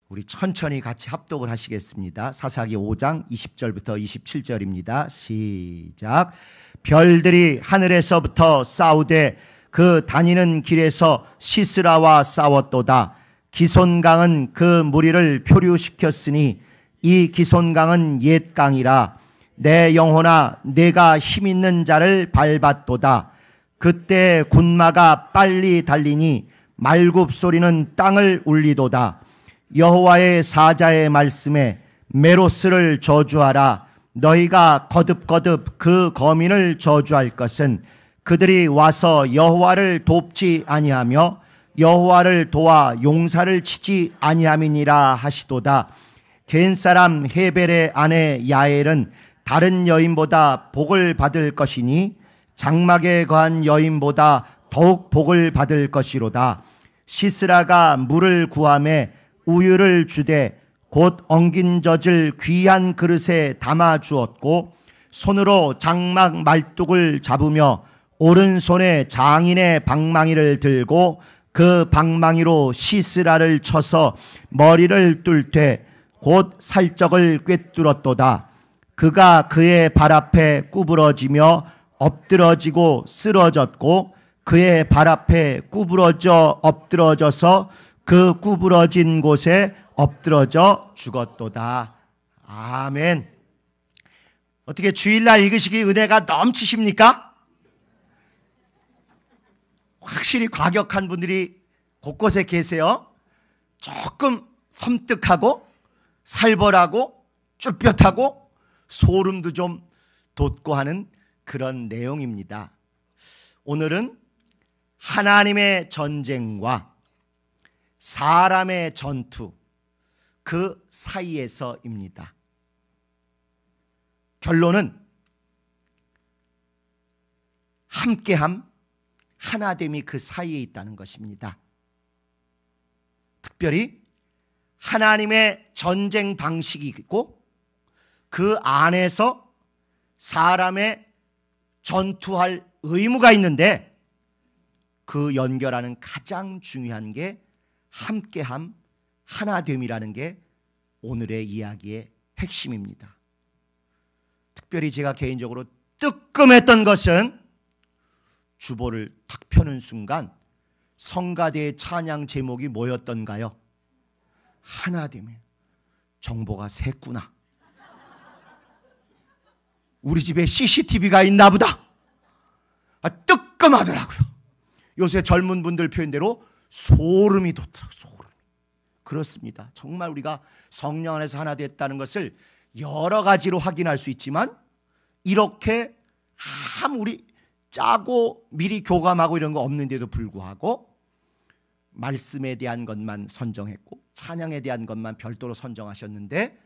우리 천천히 같이 합독을 하시겠습니다. 사사기 5장 20절부터 27절입니다. 시작. 별들이 하늘에서부터 싸우되 그 다니는 길에서 시스라와 싸웠도다. 기손강은 그 무리를 표류시켰으니 이 기손강은 옛 강이라. 내 영혼아 내가 힘있는 자를 밟았도다. 그때 군마가 빨리 달리니 말굽소리는 땅을 울리도다. 여호와의 사자의 말씀에 메로스를 저주하라. 너희가 거듭거듭 그 거민을 저주할 것은 그들이 와서 여호와를 돕지 아니하며 여호와를 도와 용사를 치지 아니함이니라 하시도다. 겐사람 헤벨의 아내 야엘은 다른 여인보다 복을 받을 것이니 장막에 거한 여인보다 더욱 복을 받을 것이로다. 시스라가 물을 구하매 우유를 주되 곧 엉긴 젖을 귀한 그릇에 담아 주었고 손으로 장막 말뚝을 잡으며 오른손에 장인의 방망이를 들고 그 방망이로 시스라를 쳐서 머리를 뚫되 곧 살적을 꿰뚫었도다. 그가 그의 발 앞에 구부러지며 엎드러지고 쓰러졌고 그의 발 앞에 구부러져 엎드러져서 그 구부러진 곳에 엎드러져 죽었도다. 아멘. 어떻게 주일날 읽으시기 은혜가 넘치십니까? 확실히 과격한 분들이 곳곳에 계세요. 조금 섬뜩하고 살벌하고 쭈뼛하고 소름도 좀 돋고 하는 그런 내용입니다. 오늘은 하나님의 전쟁과 사람의 전투 그 사이에서입니다. 결론은 함께함, 하나됨이 그 사이에 있다는 것입니다. 특별히 하나님의 전쟁 방식이 있고 그 안에서 사람의 전투할 의무가 있는데 그 연결하는 가장 중요한 게 함께함, 하나됨이라는 게 오늘의 이야기의 핵심입니다. 특별히 제가 개인적으로 뜨끔했던 것은 주보를 탁 펴는 순간 성가대의 찬양 제목이 뭐였던가요? 하나됨이에요. 정보가 샜구나. 우리 집에 CCTV가 있나 보다. 뜨끔하더라고요. 요새 젊은 분들 표현대로 소름이 돋더라고요. 소름. 그렇습니다. 정말 우리가 성령 안에서 하나 됐다는 것을 여러 가지로 확인할 수 있지만 이렇게 아무리 짜고 미리 교감하고 이런 거 없는데도 불구하고 말씀에 대한 것만 선정했고 찬양에 대한 것만 별도로 선정하셨는데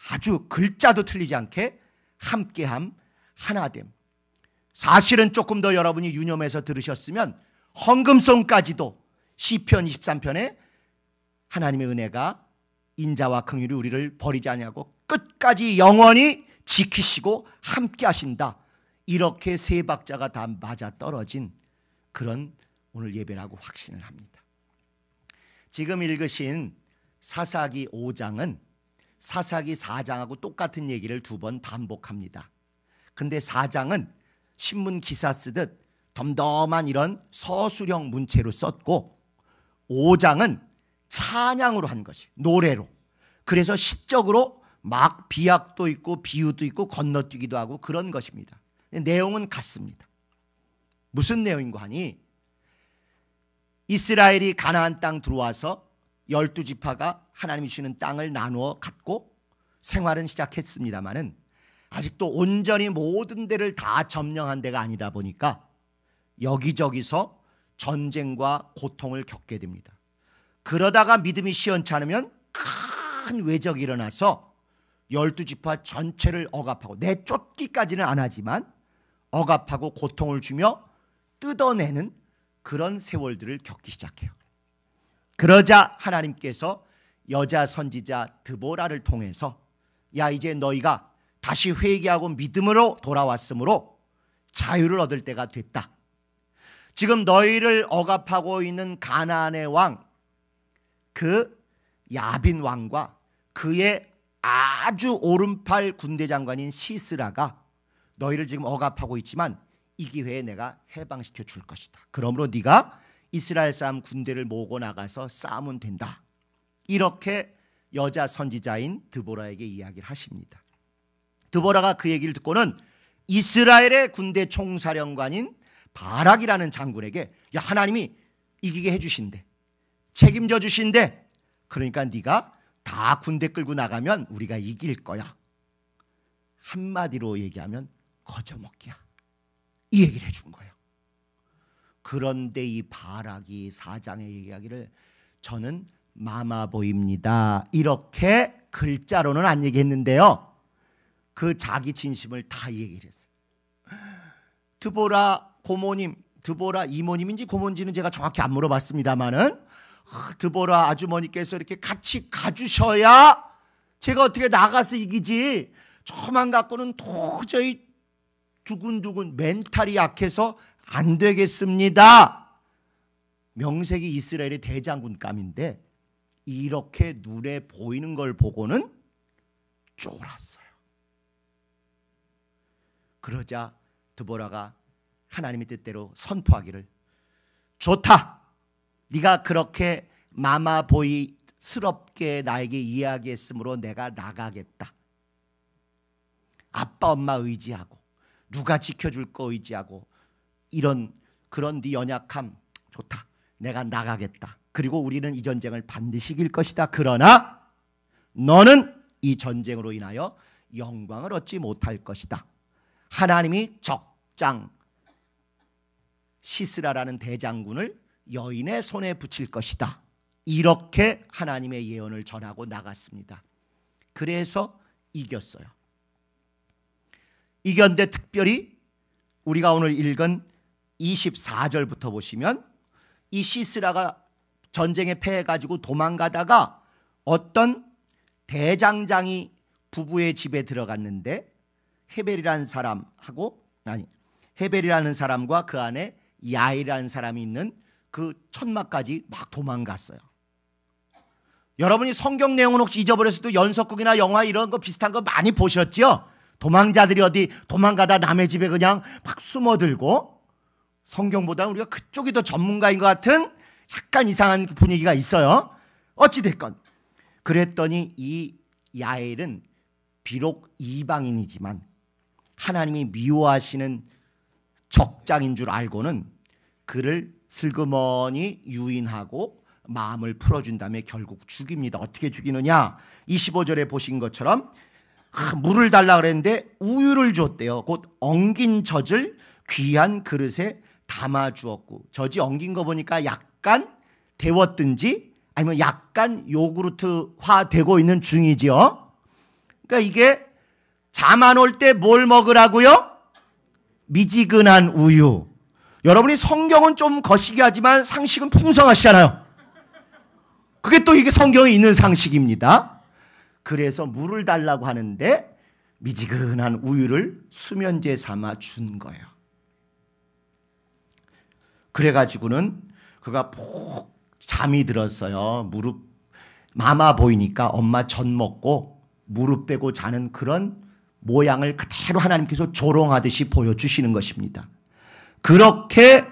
아주 글자도 틀리지 않게 함께함, 하나됨. 사실은 조금 더 여러분이 유념해서 들으셨으면 헌금송까지도 시편 23편에 하나님의 은혜가 인자와 긍휼이 우리를 버리지 아니하고 끝까지 영원히 지키시고 함께 하신다. 이렇게 세 박자가 다 맞아떨어진 그런 오늘 예배라고 확신을 합니다. 지금 읽으신 사사기 5장은 사사기 4장하고 똑같은 얘기를 두 번 반복합니다. 근데 4장은 신문 기사 쓰듯 덤덤한 이런 서술형 문체로 썼고 5장은 찬양으로 한 것이 노래로. 그래서 시적으로 막 비약도 있고 비유도 있고 건너뛰기도 하고 그런 것입니다. 내용은 같습니다. 무슨 내용인가 하니 이스라엘이 가나안 땅 들어와서 12지파가 하나님이 주시는 땅을 나누어 갖고 생활은 시작했습니다마는 아직도 온전히 모든 데를 다 점령한 데가 아니다 보니까 여기저기서 전쟁과 고통을 겪게 됩니다. 그러다가 믿음이 시원찮으면 큰 외적이 일어나서 12지파 전체를 억압하고 내쫓기까지는 안 하지만 억압하고 고통을 주며 뜯어내는 그런 세월들을 겪기 시작해요. 그러자 하나님께서 여자 선지자 드보라를 통해서 야 이제 너희가 다시 회개하고 믿음으로 돌아왔으므로 자유를 얻을 때가 됐다. 지금 너희를 억압하고 있는 가나안의 왕 그 야빈 왕과 그의 아주 오른팔 군대 장관인 시스라가 너희를 지금 억압하고 있지만 이 기회에 내가 해방시켜 줄 것이다. 그러므로 네가 이스라엘 사람 군대를 모으고 나가서 싸우면 된다. 이렇게 여자 선지자인 드보라에게 이야기를 하십니다. 드보라가 그 얘기를 듣고는 이스라엘의 군대 총사령관인 바락이라는 장군에게 야, 하나님이 이기게 해주신대, 책임져 주신대. 그러니까 네가 다 군대 끌고 나가면 우리가 이길 거야. 한마디로 얘기하면 거저먹기야. 이 얘기를 해준 거예요. 그런데 이 바락이 사장의 이야기를 저는 마마보입니다. 이렇게 글자로는 안 얘기했는데요. 그 자기 진심을 다 얘기를 했어요. 드보라 고모님, 드보라 이모님인지 고모인지는 제가 정확히 안 물어봤습니다만은 드보라 아주머니께서 이렇게 같이 가주셔야 제가 어떻게 나가서 이기지. 저만 갖고는 도저히 두근두근 멘탈이 약해서 안 되겠습니다. 명색이 이스라엘의 대장군감인데 이렇게 눈에 보이는 걸 보고는 쫄았어요. 그러자 드보라가 하나님의 뜻대로 선포하기를 좋다. 네가 그렇게 마마보이스럽게 나에게 이야기했으므로 내가 나가겠다. 아빠 엄마 의지하고 누가 지켜줄 거 의지하고 그런 네 연약함 좋다. 내가 나가겠다. 그리고 우리는 이 전쟁을 반드시 이길 것이다. 그러나 너는 이 전쟁으로 인하여 영광을 얻지 못할 것이다. 하나님이 적장 시스라라는 대장군을 여인의 손에 붙일 것이다. 이렇게 하나님의 예언을 전하고 나갔습니다. 그래서 이겼어요. 이겼는데 특별히 우리가 오늘 읽은 24절부터 보시면 이 시스라가 전쟁에 패해가지고 도망가다가 어떤 대장장이 부부의 집에 들어갔는데 헤벨이라는 사람과 그 안에 야이라는 사람이 있는 그 천막까지 막 도망갔어요. 여러분이 성경 내용은 혹시 잊어버렸어도 연속극이나 영화 이런 거 비슷한 거 많이 보셨죠? 도망자들이 어디 도망가다 남의 집에 그냥 막 숨어들고, 성경보다는 우리가 그쪽이 더 전문가인 것 같은 약간 이상한 분위기가 있어요. 어찌됐건 그랬더니 이 야엘은 비록 이방인이지만 하나님이 미워하시는 적장인 줄 알고는 그를 슬그머니 유인하고 마음을 풀어준 다음에 결국 죽입니다. 어떻게 죽이느냐? 25절에 보신 것처럼 물을 달라 그랬는데 우유를 줬대요. 곧 엉긴 젖을 귀한 그릇에 담아 주었고, 젖이 엉긴 거 보니까 약간 데웠든지 아니면 약간 요구르트화 되고 있는 중이죠. 그러니까 이게 잠 안 올 때 뭘 먹으라고요? 미지근한 우유. 여러분이 성경은 좀 거시기 하지만 상식은 풍성하시잖아요. 그게 또 이게 성경에 있는 상식입니다. 그래서 물을 달라고 하는데 미지근한 우유를 수면제 삼아 준 거예요. 그래가지고는 그가 푹 잠이 들었어요. 무릎 마마 보이니까 엄마 젖 먹고 무릎 빼고 자는 그런 모양을 그대로 하나님께서 조롱하듯이 보여주시는 것입니다. 그렇게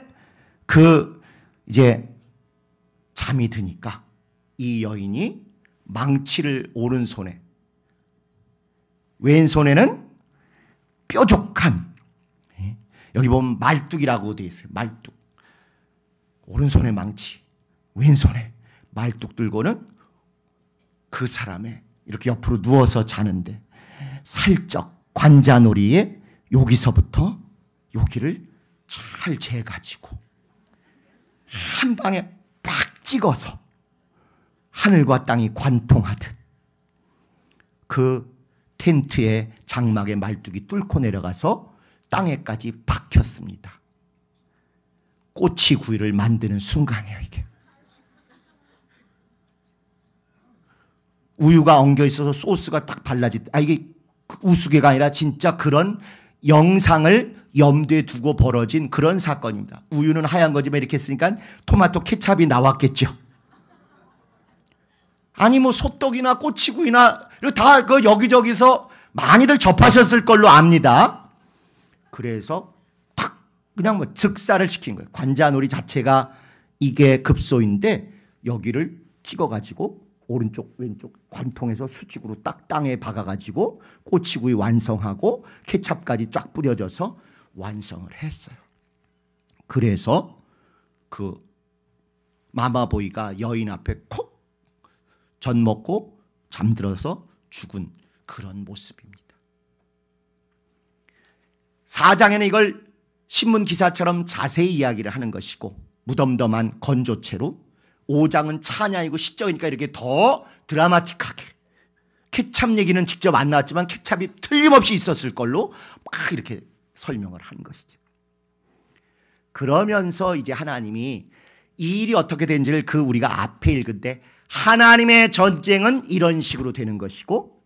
이제 잠이 드니까 이 여인이 망치를 오른손에, 왼손에는 뾰족한, 여기 보면 말뚝이라고 되어 있어요. 말뚝. 오른손에 망치, 왼손에 말뚝 들고는 그 사람의 이렇게 옆으로 누워서 자는데 살적 관자놀이에 여기서부터 여기를 잘 재가지고 한 방에 팍 찍어서 하늘과 땅이 관통하듯 그 텐트의 장막의 말뚝이 뚫고 내려가서 땅에까지 박혔습니다. 꼬치구이를 만드는 순간이에요. 이게 우유가 엉겨 있어서 소스가 딱 이게 우스개가 아니라 진짜 그런 영상을 염두에 두고 벌어진 그런 사건입니다. 우유는 하얀 거지만 이렇게 했으니까 토마토 케찹이 나왔겠죠. 아니 뭐 소떡이나 꼬치구이나 다 그 여기저기서 많이들 접하셨을 걸로 압니다. 그래서 탁 그냥 뭐 즉사를 시킨 거예요. 관자놀이 자체가 이게 급소인데 여기를 찍어가지고 오른쪽 왼쪽 관통에서 수직으로 딱 땅에 박아가지고 꼬치구이 완성하고 케찹까지 쫙 뿌려져서 완성을 했어요. 그래서 그 마마보이가 여인 앞에 콕 전 먹고 잠들어서 죽은 그런 모습입니다. 4장에는 이걸 신문 기사처럼 자세히 이야기를 하는 것이고 무덤덤한 건조체로 5장은 찬양이고 시적이니까 이렇게 더 드라마틱하게 케찹 얘기는 직접 안 나왔지만 케찹이 틀림없이 있었을 걸로 막 이렇게 설명을 한 것이죠. 그러면서 이제 하나님이 이 일이 어떻게 된지를 그 우리가 앞에 읽은데 하나님의 전쟁은 이런 식으로 되는 것이고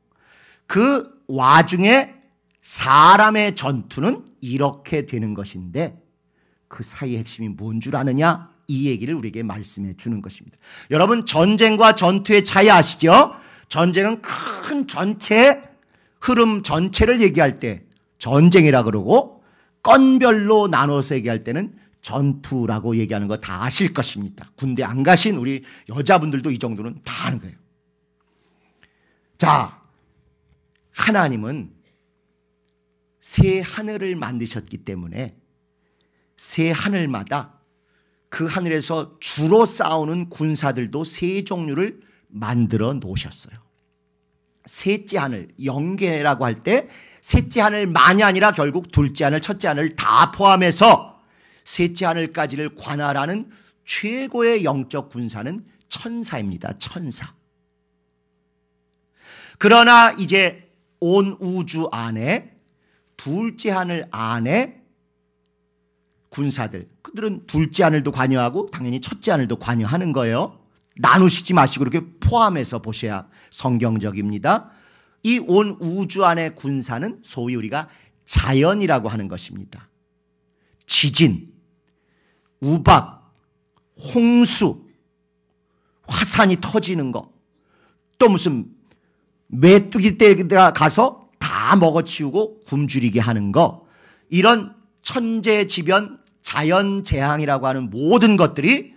그 와중에 사람의 전투는 이렇게 되는 것인데 그 사이의 핵심이 뭔 줄 아느냐? 이 얘기를 우리에게 말씀해 주는 것입니다. 여러분 전쟁과 전투의 차이 아시죠? 전쟁은 큰 전체 흐름 전체를 얘기할 때 전쟁이라 그러고 건별로 나눠서 얘기할 때는 전투라고 얘기하는 거 다 아실 것입니다. 군대 안 가신 우리 여자분들도 이 정도는 다 아는 거예요. 자, 하나님은 새 하늘을 만드셨기 때문에 새 하늘마다 그 하늘에서 주로 싸우는 군사들도 세 종류를 만들어 놓으셨어요. 셋째 하늘, 영계라고 할 때 셋째 하늘만이 아니라 결국 둘째 하늘, 첫째 하늘 다 포함해서 셋째 하늘까지를 관할하는 최고의 영적 군사는 천사입니다. 천사. 그러나 이제 온 우주 안에 둘째 하늘 안에 군사들, 그들은 둘째 하늘도 관여하고 당연히 첫째 하늘도 관여하는 거예요. 나누시지 마시고 이렇게 포함해서 보셔야 성경적입니다. 이 온 우주 안의 군사는 소위 우리가 자연이라고 하는 것입니다. 지진, 우박, 홍수, 화산이 터지는 거, 또 무슨 메뚜기 떼가 가서 다 먹어치우고 굶주리게 하는 거, 이런 천재지변 자연재앙이라고 하는 모든 것들이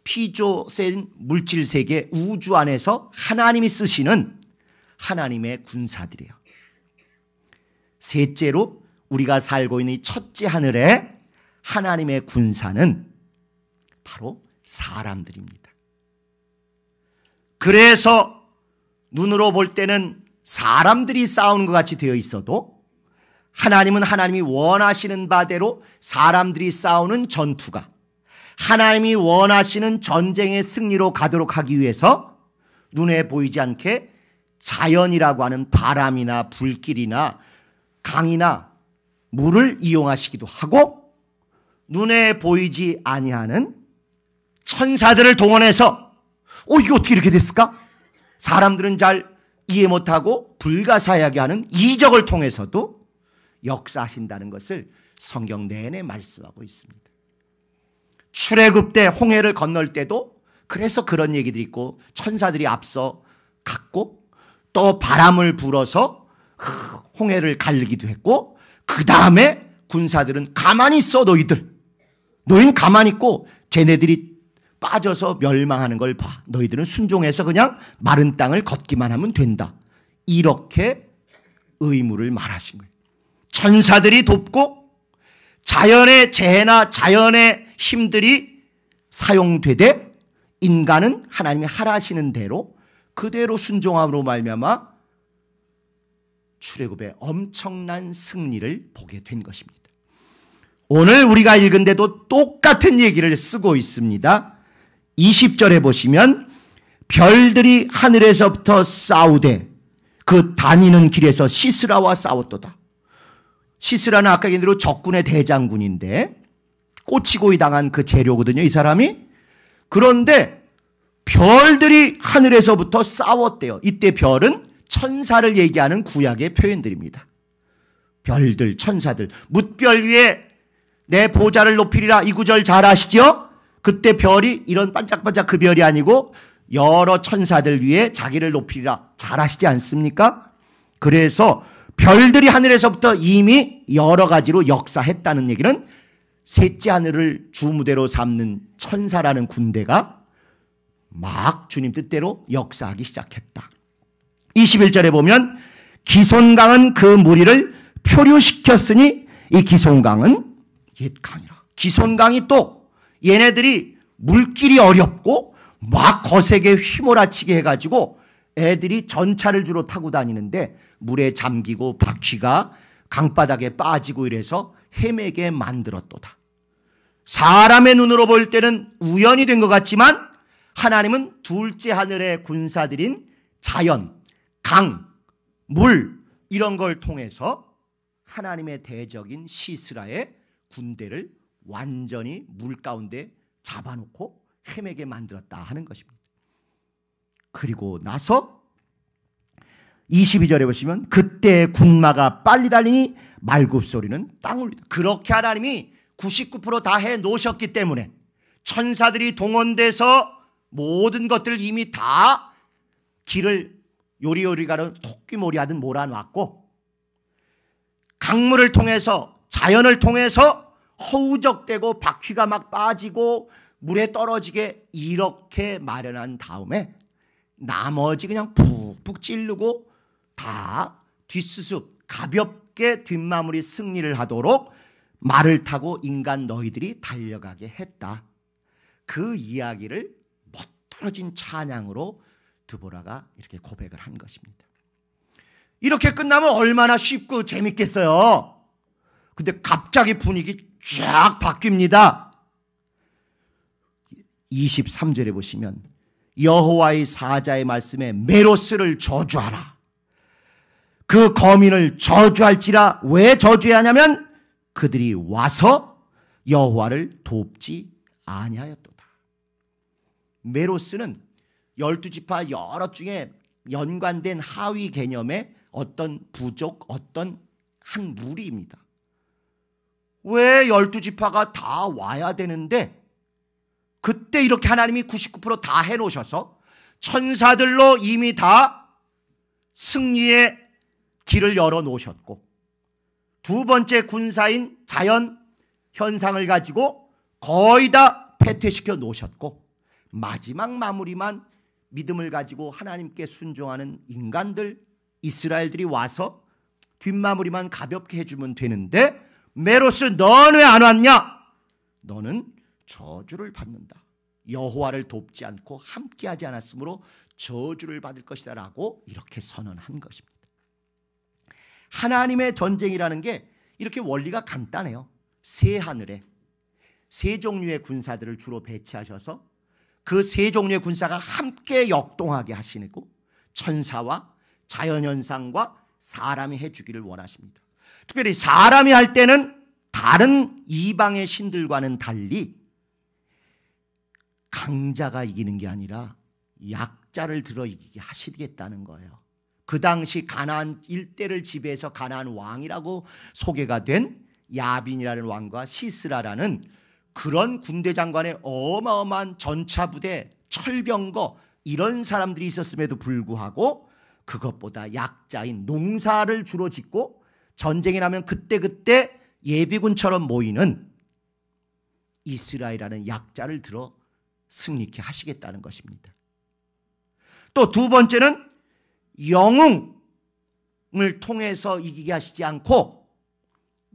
피조된 물질세계 우주 안에서 하나님이 쓰시는 하나님의 군사들이에요. 셋째로 우리가 살고 있는 이 첫째 하늘의 하나님의 군사는 바로 사람들입니다. 그래서 눈으로 볼 때는 사람들이 싸우는 것 같이 되어 있어도 하나님은 하나님이 원하시는 바대로 사람들이 싸우는 전투가 하나님이 원하시는 전쟁의 승리로 가도록 하기 위해서 눈에 보이지 않게 자연이라고 하는 바람이나 불길이나 강이나 물을 이용하시기도 하고 눈에 보이지 아니하는 천사들을 동원해서 이게 어떻게 이렇게 됐을까? 사람들은 잘 이해 못하고 불가사의하게 하는 이적을 통해서도 역사하신다는 것을 성경 내내 말씀하고 있습니다. 출애굽 때 홍해를 건널 때도 그래서 그런 얘기들이 있고 천사들이 앞서 갔고 또 바람을 불어서 홍해를 가르기도 했고 그 다음에 군사들은 가만히 있어 너희는 가만히 있고 쟤네들이 빠져서 멸망하는 걸 봐. 너희들은 순종해서 그냥 마른 땅을 걷기만 하면 된다. 이렇게 의무를 말하신 거예요. 천사들이 돕고 자연의 재해나 자연의 힘들이 사용되되 인간은 하나님이 하라시는 대로 그대로 순종함으로 말미암아 출애굽의 엄청난 승리를 보게 된 것입니다. 오늘 우리가 읽은 데도 똑같은 얘기를 쓰고 있습니다. 20절에 보시면 별들이 하늘에서부터 싸우되 그 다니는 길에서 시스라와 싸웠도다. 시스라는 아까 얘기한 대로 적군의 대장군인데 꼬치고이 당한 그 재료거든요, 이 사람이. 그런데 별들이 하늘에서부터 싸웠대요. 이때 별은 천사를 얘기하는 구약의 표현들입니다. 별들, 천사들. 뭇별 위에 내 보좌를 높이리라, 이 구절 잘 아시죠? 그때 별이 이런 반짝반짝 그 별이 아니고 여러 천사들 위에 자기를 높이리라 잘 아시지 않습니까? 그래서 별들이 하늘에서부터 이미 여러 가지로 역사했다는 얘기는 셋째 하늘을 주무대로 삼는 천사라는 군대가 막 주님 뜻대로 역사하기 시작했다. 21절에 보면 기손강은 그 무리를 표류시켰으니 이 기손강은 옛 강이라. 기손강이 또 얘네들이 물길이 어렵고 막 거세게 휘몰아치게 해가지고 애들이 전차를 주로 타고 다니는데 물에 잠기고 바퀴가 강바닥에 빠지고 이래서 헤매게 만들었도다. 사람의 눈으로 볼 때는 우연이 된 것 같지만 하나님은 둘째 하늘의 군사들인 자연, 강, 물 이런 걸 통해서 하나님의 대적인 시스라의 군대를 완전히 물 가운데 잡아놓고 헤매게 만들었다 하는 것입니다. 그리고 나서 22절에 보시면 그때 군마가 빨리 달리니 말굽소리는 땅을 울리다. 그렇게 하나님이 99% 다 해놓으셨기 때문에 천사들이 동원돼서 모든 것들을 이미 다 길을 요리요리 가는 토끼몰이 하듯 몰아놨고 강물을 통해서 자연을 통해서 허우적대고 바퀴가 막 빠지고 물에 떨어지게 이렇게 마련한 다음에 나머지 그냥 푹푹 찌르고 다 뒷수습 가볍게 뒷마무리 승리를 하도록 말을 타고 인간 너희들이 달려가게 했다. 그 이야기를 멋들어진 찬양으로 드보라가 이렇게 고백을 한 것입니다. 이렇게 끝나면 얼마나 쉽고 재밌겠어요. 근데 갑자기 분위기 쫙 바뀝니다. 23절에 보시면 여호와의 사자의 말씀에 메로스를 저주하라. 그 거민을 저주할지라. 왜 저주해야 하냐면 그들이 와서 여호와를 돕지 아니하였도다. 메로스는 12지파 여러 중에 연관된 하위 개념의 어떤 부족, 어떤 한 무리입니다. 왜 12지파가 다 와야 되는데 그때 이렇게 하나님이 99% 다 해놓으셔서 천사들로 이미 다 승리의 길을 열어놓으셨고 두 번째 군사인 자연 현상을 가지고 거의 다 패퇴시켜 놓으셨고 마지막 마무리만 믿음을 가지고 하나님께 순종하는 인간들 이스라엘들이 와서 뒷마무리만 가볍게 해주면 되는데 메로스 너는 왜 안 왔냐? 너는 저주를 받는다. 여호와를 돕지 않고 함께하지 않았으므로 저주를 받을 것이다 라고 이렇게 선언한 것입니다. 하나님의 전쟁이라는 게 이렇게 원리가 간단해요. 세 하늘에 세 종류의 군사들을 주로 배치하셔서 그 세 종류의 군사가 함께 역동하게 하시고 천사와 자연현상과 사람이 해주기를 원하십니다. 특별히 사람이 할 때는 다른 이방의 신들과는 달리 강자가 이기는 게 아니라 약자를 들어 이기게 하시겠다는 거예요. 그 당시 가나안 일대를 지배해서 가나안 왕이라고 소개가 된 야빈이라는 왕과 시스라라는 그런 군대 장관의 어마어마한 전차부대, 철병거 이런 사람들이 있었음에도 불구하고 그것보다 약자인 농사를 주로 짓고 전쟁이 나면 그때그때 예비군처럼 모이는 이스라엘이라는 약자를 들어 승리케 하시겠다는 것입니다. 또 두 번째는 영웅을 통해서 이기게 하시지 않고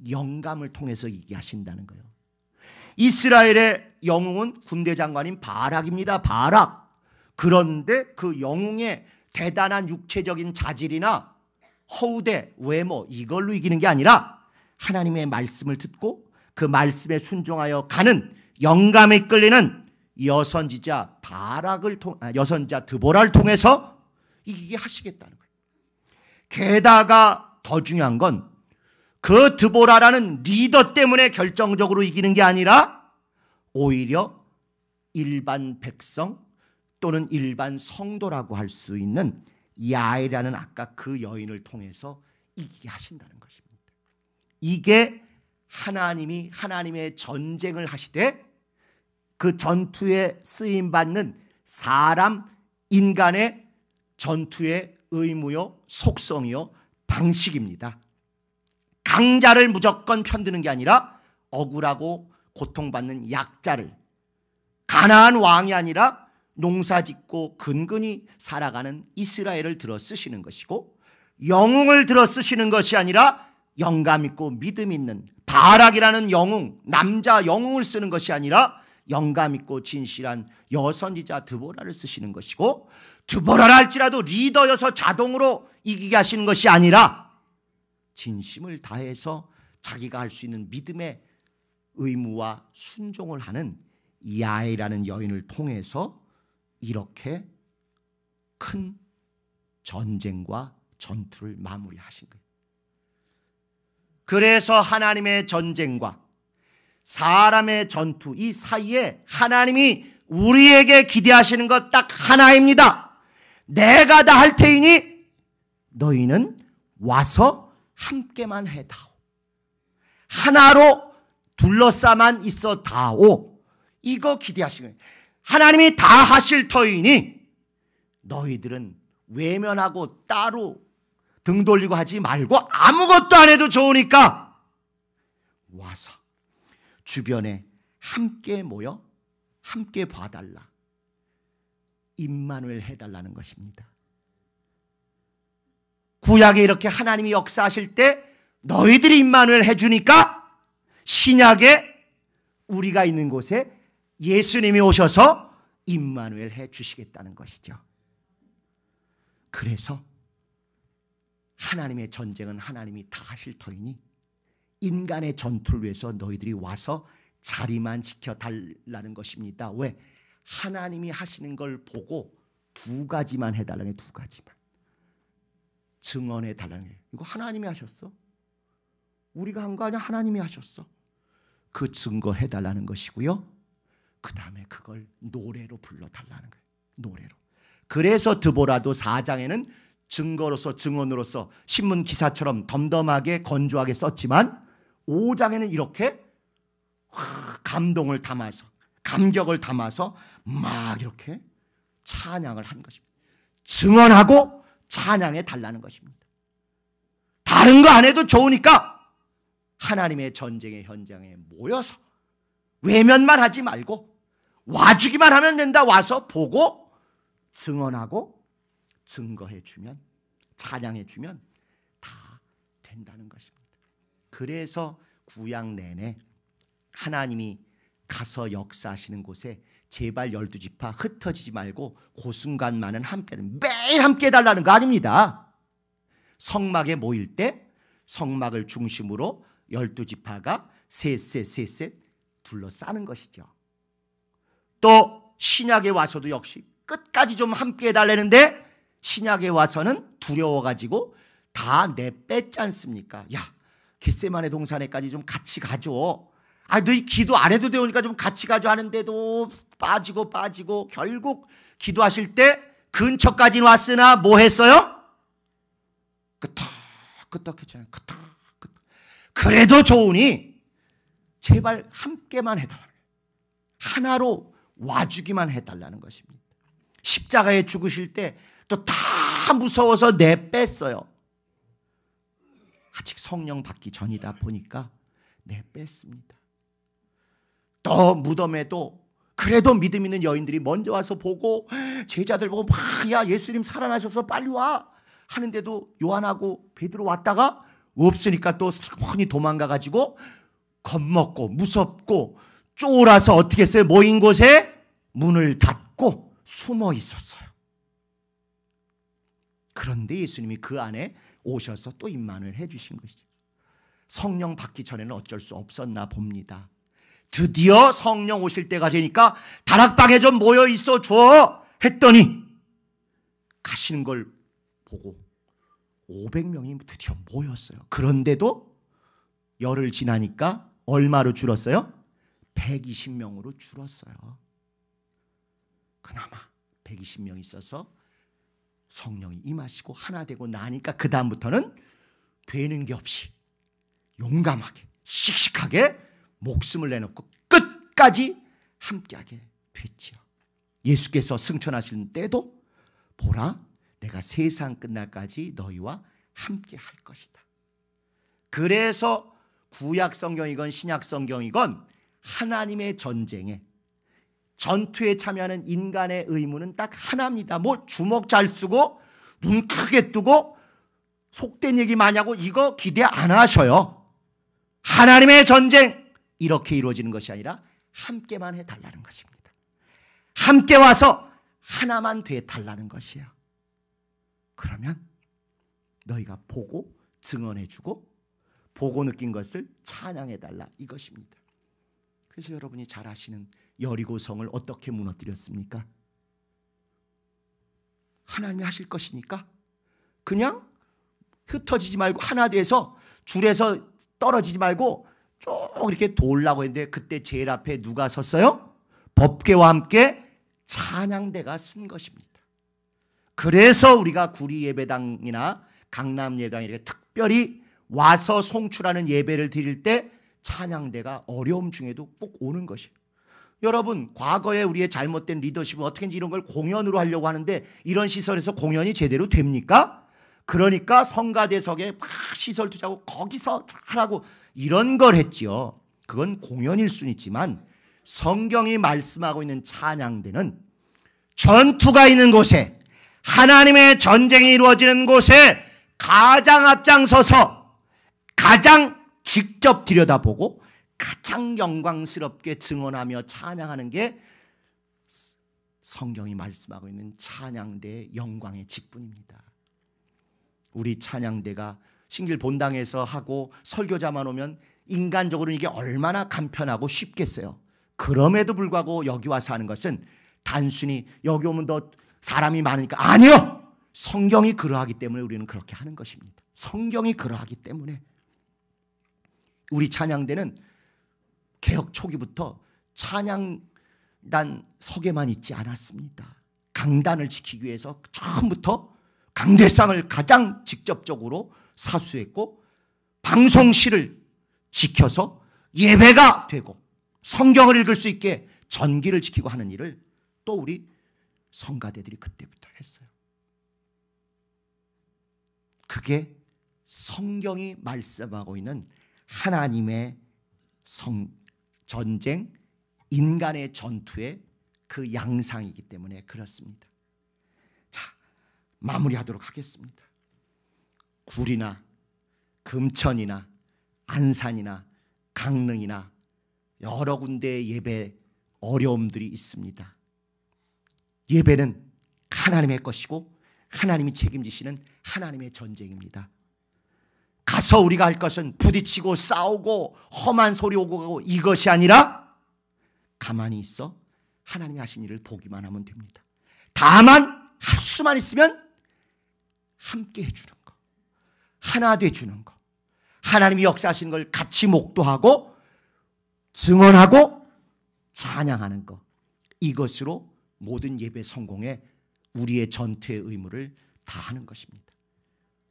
영감을 통해서 이기게 하신다는 거예요. 이스라엘의 영웅은 군대 장관인 바락입니다. 바락. 그런데 그 영웅의 대단한 육체적인 자질이나 허우대, 외모 이걸로 이기는 게 아니라 하나님의 말씀을 듣고 그 말씀에 순종하여 가는 영감에 끌리는 여선지자 여선지자 드보라를 통해서 이기게 하시겠다는 거예요. 게다가 더 중요한 건 그 드보라라는 리더 때문에 결정적으로 이기는 게 아니라 오히려 일반 백성 또는 일반 성도라고 할 수 있는 야엘이라는 아까 그 여인을 통해서 이기게 하신다는 것입니다. 이게 하나님이 하나님의 전쟁을 하시되 그 전투에 쓰임받는 사람 인간의 전투의 의무요, 속성이요, 방식입니다. 강자를 무조건 편드는 게 아니라 억울하고 고통받는 약자를, 가나안 왕이 아니라 농사짓고 근근히 살아가는 이스라엘을 들어 쓰시는 것이고, 영웅을 들어 쓰시는 것이 아니라 영감 있고 믿음 있는 바락이라는 영웅, 남자 영웅을 쓰는 것이 아니라 영감 있고 진실한 여선지자 드보라를 쓰시는 것이고, 드보라라 할지라도 리더여서 자동으로 이기게 하시는 것이 아니라 진심을 다해서 자기가 할 수 있는 믿음의 의무와 순종을 하는 야엘이라는 여인을 통해서 이렇게 큰 전쟁과 전투를 마무리하신 거예요. 그래서 하나님의 전쟁과 사람의 전투, 이 사이에 하나님이 우리에게 기대하시는 것 딱 하나입니다. 내가 다 할 테이니 너희는 와서 함께만 해다오. 하나로 둘러싸만 있어 다오. 이거 기대하시는 거예요. 하나님이 다 하실 터이니 너희들은 외면하고 따로 등 돌리고 하지 말고 아무것도 안 해도 좋으니까 와서 주변에 함께 모여 함께 봐달라. 임마누엘 해달라는 것입니다. 구약에 이렇게 하나님이 역사하실 때 너희들이 임마누엘 해주니까 신약에 우리가 있는 곳에 예수님이 오셔서 임마누엘 해주시겠다는 것이죠. 그래서 하나님의 전쟁은 하나님이 다 하실 터이니 인간의 전투를 위해서 너희들이 와서 자리만 지켜달라는 것입니다. 왜? 하나님이 하시는 걸 보고 두 가지만 해달라는 거예요. 두 가지만. 증언해달라는 거예요. 이거 하나님이 하셨어. 우리가 한 거 아니야. 하나님이 하셨어. 그 증거해달라는 것이고요. 그 다음에 그걸 노래로 불러달라는 거예요. 노래로. 그래서 드보라도 4장에는 증거로서 증언으로서 신문 기사처럼 덤덤하게 건조하게 썼지만 5장에는 이렇게 감동을 담아서 감격을 담아서 막 이렇게 찬양을 한 것입니다. 증언하고 찬양해 달라는 것입니다. 다른 거 안 해도 좋으니까 하나님의 전쟁의 현장에 모여서 외면만 하지 말고 와주기만 하면 된다. 와서 보고 증언하고 증거해 주면 찬양해 주면 다 된다는 것입니다. 그래서 구약 내내 하나님이 가서 역사하시는 곳에 제발 12지파 흩어지지 말고 그 순간만은 함께, 매일 함께 해달라는 거 아닙니다. 성막에 모일 때 성막을 중심으로 12지파가 셋 둘러싸는 것이죠. 또 신약에 와서도 역시 끝까지 좀 함께 해달라는데 신약에 와서는 두려워가지고 다 내뺐지 않습니까? 야, 겟세마네 동산에까지 좀 같이 가줘. 아, 너희 기도 안 해도 되니까 좀 같이 가줘 하는데도 빠지고 결국 기도하실 때 근처까지는 왔으나 뭐 했어요? 끄떡했잖아요. 끄떡. 그래도 좋으니 제발 함께만 해달라는 거예요. 하나로 와주기만 해달라는 것입니다. 십자가에 죽으실 때 또 다 무서워서 내뺐어요. 아직 성령 받기 전이다 보니까 내뺐습니다. 또 무덤에도 그래도 믿음 있는 여인들이 먼저 와서 보고 제자들 보고 막 야 예수님 살아나셔서 빨리 와 하는데도 요한하고 베드로 왔다가 없으니까 또 훤히 도망가가지고 겁먹고 무섭고 쫄아서 어떻게 했어요? 모인 곳에 문을 닫고 숨어 있었어요. 그런데 예수님이 그 안에 오셔서 또 임마누엘 해주신 것이죠. 성령 받기 전에는 어쩔 수 없었나 봅니다. 드디어 성령 오실 때가 되니까 다락방에 좀 모여 있어 줘 했더니 가시는 걸 보고 500명이 드디어 모였어요. 그런데도 열흘 지나니까 얼마로 줄었어요? 120명으로 줄었어요. 그나마 120명 있어서 성령이 임하시고 하나 되고 나니까 그 다음부터는 되는 게 없이 용감하게 씩씩하게 목숨을 내놓고 끝까지 함께하게 됐죠. 예수께서 승천하시는 때도 보라, 내가 세상 끝날까지 너희와 함께 할 것이다. 그래서 구약 성경이건 신약 성경이건 하나님의 전쟁에, 전투에 참여하는 인간의 의무는 딱 하나입니다. 뭐 주먹 잘 쓰고 눈 크게 뜨고 속된 얘기 많이 하고 이거 기대 안 하셔요. 하나님의 전쟁, 이렇게 이루어지는 것이 아니라 함께만 해달라는 것입니다. 함께 와서 하나만 돼달라는 것이에요. 그러면 너희가 보고 증언해주고 보고 느낀 것을 찬양해달라, 이것입니다. 그래서 여러분이 잘 아시는 여리고성을 어떻게 무너뜨렸습니까? 하나님이 하실 것이니까 그냥 흩어지지 말고 하나 돼서 줄에서 떨어지지 말고 쭉 이렇게 돌라고 했는데, 그때 제일 앞에 누가 섰어요? 법궤와 함께 찬양대가 쓴 것입니다. 그래서 우리가 구리 예배당이나 강남 예배당에 이렇게 특별히 와서 송출하는 예배를 드릴 때 찬양대가 어려움 중에도 꼭 오는 것이에요. 여러분, 과거에 우리의 잘못된 리더십은 어떻게든지 이런 걸 공연으로 하려고 하는데 이런 시설에서 공연이 제대로 됩니까? 그러니까 성가대석에 막 시설 투자하고 거기서 잘하고 이런 걸 했지요. 그건 공연일 수는 있지만 성경이 말씀하고 있는 찬양대는 전투가 있는 곳에, 하나님의 전쟁이 이루어지는 곳에 가장 앞장서서 가장 직접 들여다보고 가장 영광스럽게 증언하며 찬양하는 게 성경이 말씀하고 있는 찬양대의 영광의 직분입니다. 우리 찬양대가 신길 본당에서 하고 설교자만 오면 인간적으로는 이게 얼마나 간편하고 쉽겠어요. 그럼에도 불구하고 여기 와서 하는 것은 단순히 여기 오면 더 사람이 많으니까, 아니요! 성경이 그러하기 때문에 우리는 그렇게 하는 것입니다. 성경이 그러하기 때문에. 우리 찬양대는 개혁 초기부터 찬양단 석에만 있지 않았습니다. 강단을 지키기 위해서 처음부터 강대상을 가장 직접적으로 사수했고, 방송실을 지켜서 예배가 되고 성경을 읽을 수 있게 전기를 지키고 하는 일을 또 우리 성가대들이 그때부터 했어요. 그게 성경이 말씀하고 있는 하나님의 전쟁, 인간의 전투의 그 양상이기 때문에 그렇습니다. 자, 마무리하도록 하겠습니다. 구리나 금천이나 안산이나 강릉이나 여러 군데의 예배 어려움들이 있습니다. 예배는 하나님의 것이고 하나님이 책임지시는 하나님의 전쟁입니다. 가서 우리가 할 것은 부딪히고 싸우고 험한 소리 오고 가고 이것이 아니라 가만히 있어 하나님이 하신 일을 보기만 하면 됩니다. 다만 할 수만 있으면 함께 해주는 거, 하나 돼주는 거, 하나님이 역사하시는 걸 같이 목도하고 증언하고 찬양하는 거, 이것으로 모든 예배 성공에 우리의 전투의 의무를 다하는 것입니다.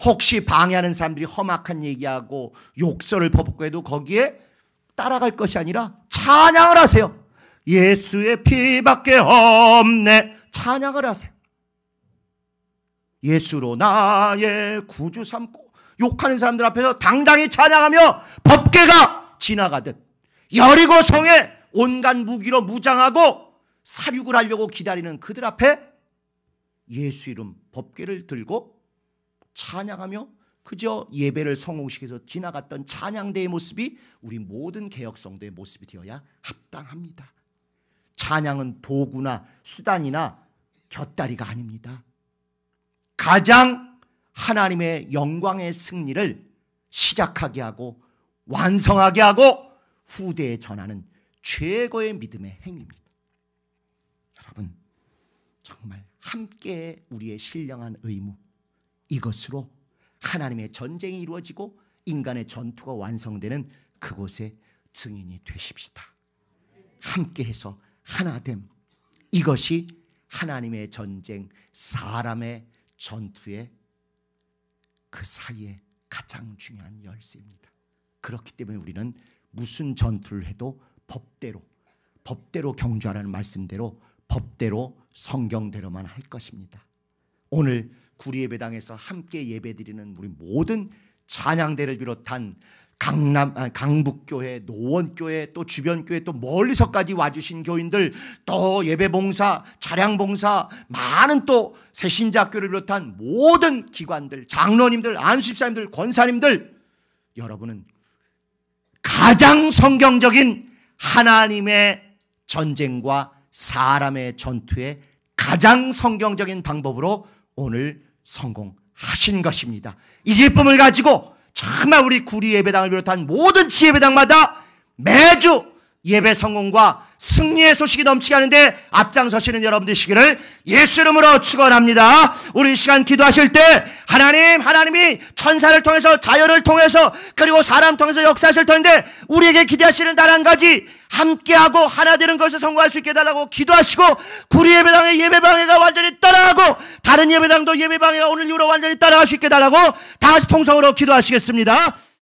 혹시 방해하는 사람들이 험악한 얘기하고 욕설을 퍼붓고 해도 거기에 따라갈 것이 아니라 찬양을 하세요. 예수의 피밖에 없네, 찬양을 하세요. 예수로 나의 구주 삼고 욕하는 사람들 앞에서 당당히 찬양하며 법궤가 지나가듯 여리고성에 온갖 무기로 무장하고 사륙을 하려고 기다리는 그들 앞에 예수 이름 법궤를 들고 찬양하며 그저 예배를 성공시켜서 지나갔던 찬양대의 모습이 우리 모든 개혁성도의 모습이 되어야 합당합니다. 찬양은 도구나 수단이나 곁다리가 아닙니다. 가장 하나님의 영광의 승리를 시작하게 하고 완성하게 하고 후대에 전하는 최고의 믿음의 행위입니다. 여러분, 정말 함께 우리의 신령한 의무, 이것으로 하나님의 전쟁이 이루어지고 인간의 전투가 완성되는 그곳의 증인이 되십시다. 함께해서 하나됨, 이것이 하나님의 전쟁, 사람의 전투의 그 사이에 가장 중요한 열쇠입니다. 그렇기 때문에 우리는 무슨 전투를 해도 법대로 경주하라는 말씀대로 법대로 성경대로만 할 것입니다. 오늘 구리예배당에서 함께 예배드리는 우리 모든 찬양대를 비롯한 강북교회, 노원교회, 또 주변교회, 또 멀리서까지 와주신 교인들, 또 예배봉사, 차량봉사, 많은 또 새신자학교를 비롯한 모든 기관들, 장로님들, 안수집사님들, 권사님들, 여러분은 가장 성경적인 하나님의 전쟁과 사람의 전투의 가장 성경적인 방법으로 오늘 성공하신 것입니다. 이 기쁨을 가지고 정말 우리 구리예배당을 비롯한 모든 지예배당마다 매주 예배 성공과 승리의 소식이 넘치게 하는데 앞장서시는 여러분 되시기를 예수 이름으로 축원합니다. 우리 이 시간 기도하실 때 하나님이 천사를 통해서, 자연을 통해서, 그리고 사람 통해서 역사하실 텐데 우리에게 기대하시는 단 한 가지, 함께하고 하나 되는 것을 성공할 수 있게 해달라고 기도하시고, 구리예배당의 예배방해가 완전히 떠나가고 다른 예배당도 예배방해가 오늘 이후로 완전히 떠나갈 수 있게 해달라고 다 같이 통성으로 기도하시겠습니다.